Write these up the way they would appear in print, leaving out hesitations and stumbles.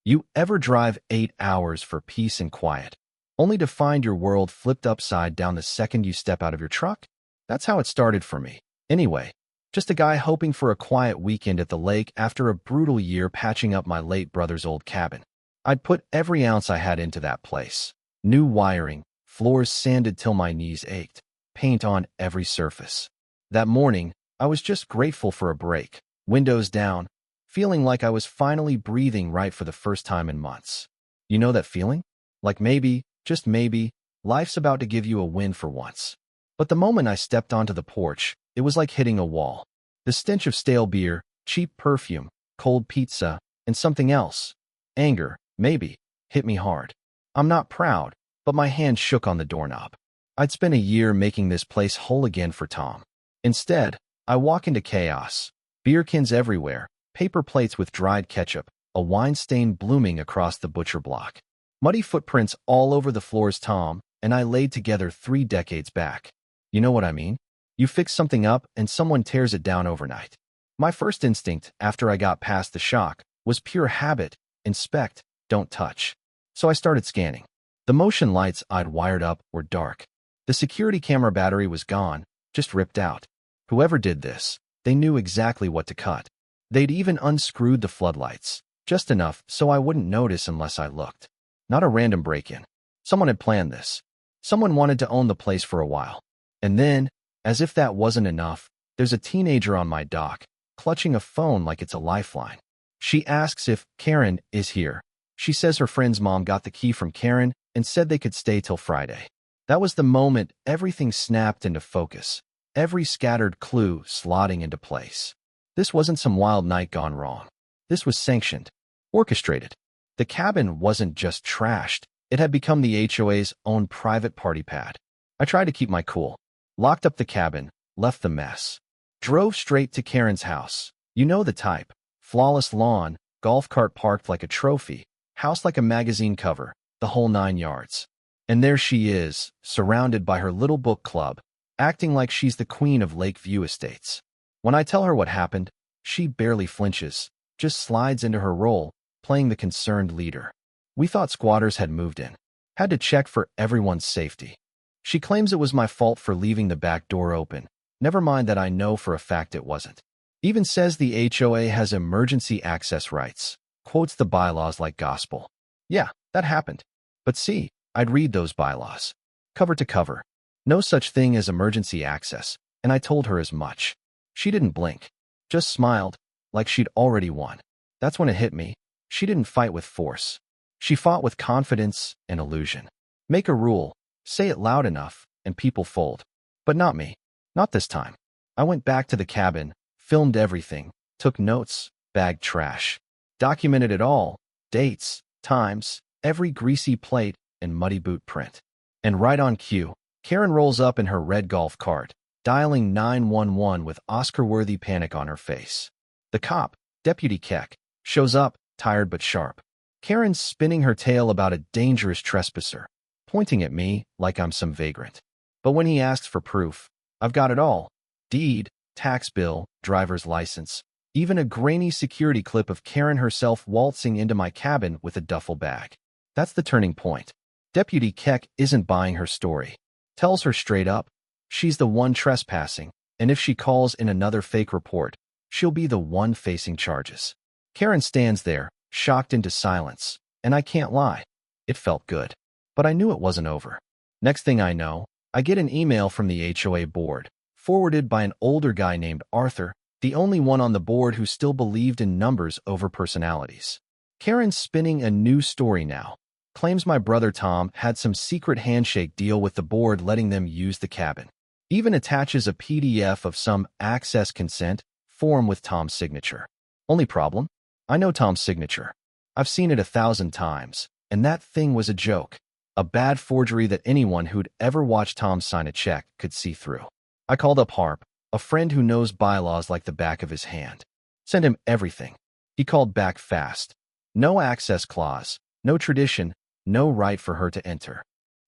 You ever drive 8 hours for peace and quiet, only to find your world flipped upside down the second you step out of your truck? That's how it started for me. Anyway, just a guy hoping for a quiet weekend at the lake after a brutal year patching up my late brother's old cabin. I'd put every ounce I had into that place. New wiring, floors sanded till my knees ached, paint on every surface. That morning, I was just grateful for a break, windows down, feeling like I was finally breathing right for the first time in months. You know that feeling? Like maybe, just maybe, life's about to give you a win for once. But the moment I stepped onto the porch, it was like hitting a wall. The stench of stale beer, cheap perfume, cold pizza, and something else, anger, maybe, hit me hard. I'm not proud, but my hand shook on the doorknob. I'd spent a year making this place whole again for Tom. Instead, I walk into chaos. Beer cans everywhere, paper plates with dried ketchup, a wine stain blooming across the butcher block. Muddy footprints all over the floors Tom and I laid together 3 decades back. You know what I mean? You fix something up and someone tears it down overnight. My first instinct, after I got past the shock, was pure habit: inspect, don't touch. So I started scanning. The motion lights I'd wired up were dark. The security camera battery was gone, just ripped out. Whoever did this, they knew exactly what to cut. They'd even unscrewed the floodlights, just enough so I wouldn't notice unless I looked. Not a random break-in. Someone had planned this. Someone wanted to own the place for a while. And then, as if that wasn't enough, there's a teenager on my dock, clutching a phone like it's a lifeline. She asks if Karen is here. She says her friend's mom got the key from Karen and said they could stay till Friday. That was the moment everything snapped into focus, every scattered clue slotting into place. This wasn't some wild night gone wrong. This was sanctioned, orchestrated. The cabin wasn't just trashed, it had become the HOA's own private party pad. I tried to keep my cool, locked up the cabin, left the mess, drove straight to Karen's house. You know the type: flawless lawn, golf cart parked like a trophy, house like a magazine cover, the whole 9 yards. And there she is, surrounded by her little book club, acting like she's the queen of Lakeview Estates. When I tell her what happened, she barely flinches, just slides into her role, playing the concerned leader. We thought squatters had moved in. Had to check for everyone's safety. She claims it was my fault for leaving the back door open. Never mind that I know for a fact it wasn't. Even says the HOA has emergency access rights. Quotes the bylaws like gospel. Yeah, that happened. But see, I'd read those bylaws, cover to cover. No such thing as emergency access, and I told her as much. She didn't blink, just smiled, like she'd already won. That's when it hit me. She didn't fight with force. She fought with confidence and illusion. Make a rule, say it loud enough, and people fold. But not me. Not this time. I went back to the cabin, filmed everything, took notes, bagged trash, documented it all, dates, times, every greasy plate and muddy boot print. And right on cue, Karen rolls up in her red golf cart, dialing 911 with Oscar-worthy panic on her face. The cop, Deputy Keck, shows up, tired but sharp. Karen's spinning her tale about a dangerous trespasser, pointing at me like I'm some vagrant. But when he asks for proof, I've got it all: deed, tax bill, driver's license, even a grainy security clip of Karen herself waltzing into my cabin with a duffel bag. That's the turning point. Deputy Keck isn't buying her story. Tells her straight up, she's the one trespassing, and if she calls in another fake report, she'll be the one facing charges. Karen stands there, shocked into silence, and I can't lie. It felt good. But I knew it wasn't over. Next thing I know, I get an email from the HOA board, forwarded by an older guy named Arthur, the only one on the board who still believed in numbers over personalities. Karen's spinning a new story now. Claims my brother Tom had some secret handshake deal with the board letting them use the cabin. Even attaches a PDF of some access consent form with Tom's signature. Only problem? I know Tom's signature. I've seen it 1,000 times, and that thing was a joke. A bad forgery that anyone who'd ever watched Tom sign a check could see through. I called up Harp, a friend who knows bylaws like the back of his hand. Sent him everything. He called back fast. No access clause, no tradition, no right for her to enter.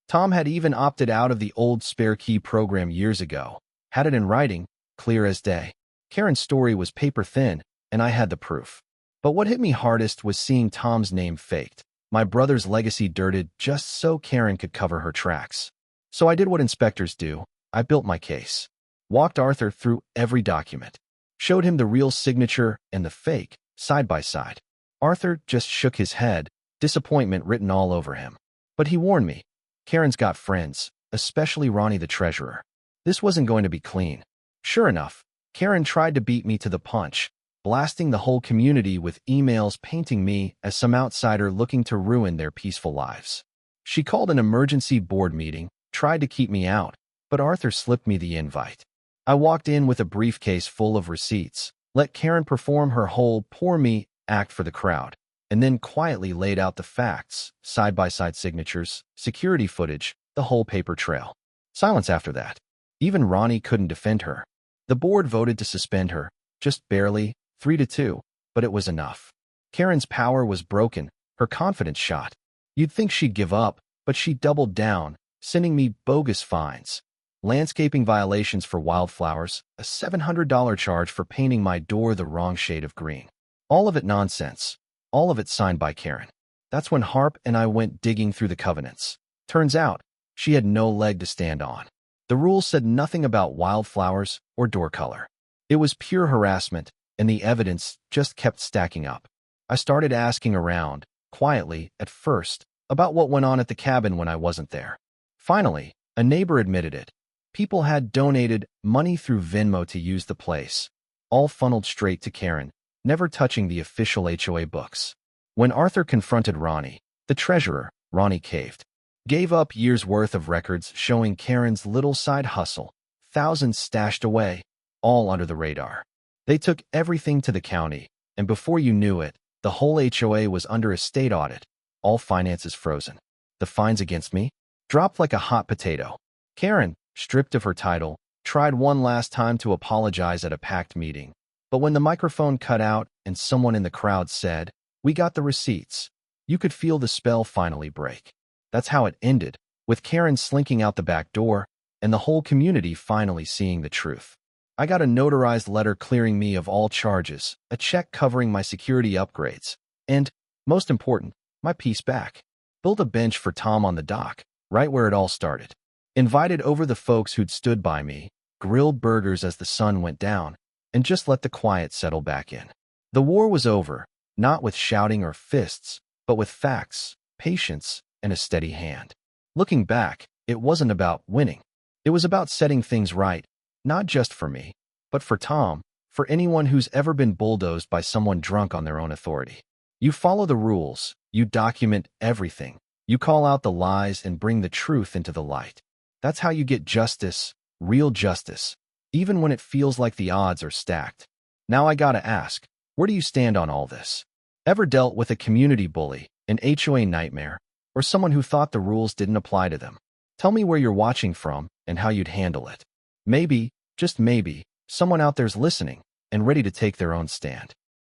Tom had even opted out of the old spare key program years ago. Had it in writing, clear as day. Karen's story was paper thin, and I had the proof. But what hit me hardest was seeing Tom's name faked, my brother's legacy dirted just so Karen could cover her tracks. So I did what inspectors do. I built my case. Walked Arthur through every document. Showed him the real signature and the fake, side by side. Arthur just shook his head, disappointment written all over him. But he warned me. Karen's got friends, especially Ronnie the treasurer. This wasn't going to be clean. Sure enough, Karen tried to beat me to the punch, blasting the whole community with emails painting me as some outsider looking to ruin their peaceful lives. She called an emergency board meeting, tried to keep me out, but Arthur slipped me the invite. I walked in with a briefcase full of receipts, let Karen perform her whole poor me act for the crowd, and then quietly laid out the facts, side-by-side signatures, security footage, the whole paper trail. Silence after that. Even Ronnie couldn't defend her. The board voted to suspend her, just barely, 3-2, but it was enough. Karen's power was broken, her confidence shot. You'd think she'd give up, but she doubled down, sending me bogus fines. Landscaping violations for wildflowers, a $700 charge for painting my door the wrong shade of green. All of it nonsense. All of it signed by Karen. That's when Harp and I went digging through the covenants. Turns out, she had no leg to stand on. The rules said nothing about wildflowers or door color. It was pure harassment, and the evidence just kept stacking up. I started asking around, quietly, at first, about what went on at the cabin when I wasn't there. Finally, a neighbor admitted it. People had donated money through Venmo to use the place, all funneled straight to Karen, never touching the official HOA books. When Arthur confronted Ronnie, the treasurer, Ronnie caved. Gave up years' worth of records showing Karen's little side hustle, thousands stashed away, all under the radar. They took everything to the county, and before you knew it, the whole HOA was under a state audit, all finances frozen. The fines against me dropped like a hot potato. Karen, stripped of her title, tried one last time to apologize at a packed meeting. But when the microphone cut out and someone in the crowd said, "We got the receipts," you could feel the spell finally break. That's how it ended, with Karen slinking out the back door and the whole community finally seeing the truth. I got a notarized letter clearing me of all charges, a check covering my security upgrades, and, most important, my peace back. Built a bench for Tom on the dock, right where it all started. Invited over the folks who'd stood by me, grilled burgers as the sun went down, and just let the quiet settle back in. The war was over, not with shouting or fists, but with facts, patience, and a steady hand. Looking back, it wasn't about winning. It was about setting things right, not just for me, but for Tom, for anyone who's ever been bulldozed by someone drunk on their own authority. You follow the rules, you document everything, you call out the lies and bring the truth into the light. That's how you get justice, real justice, even when it feels like the odds are stacked. Now I gotta ask, where do you stand on all this? Ever dealt with a community bully, an HOA nightmare, or someone who thought the rules didn't apply to them? Tell me where you're watching from and how you'd handle it. Maybe, just maybe, someone out there's listening and ready to take their own stand.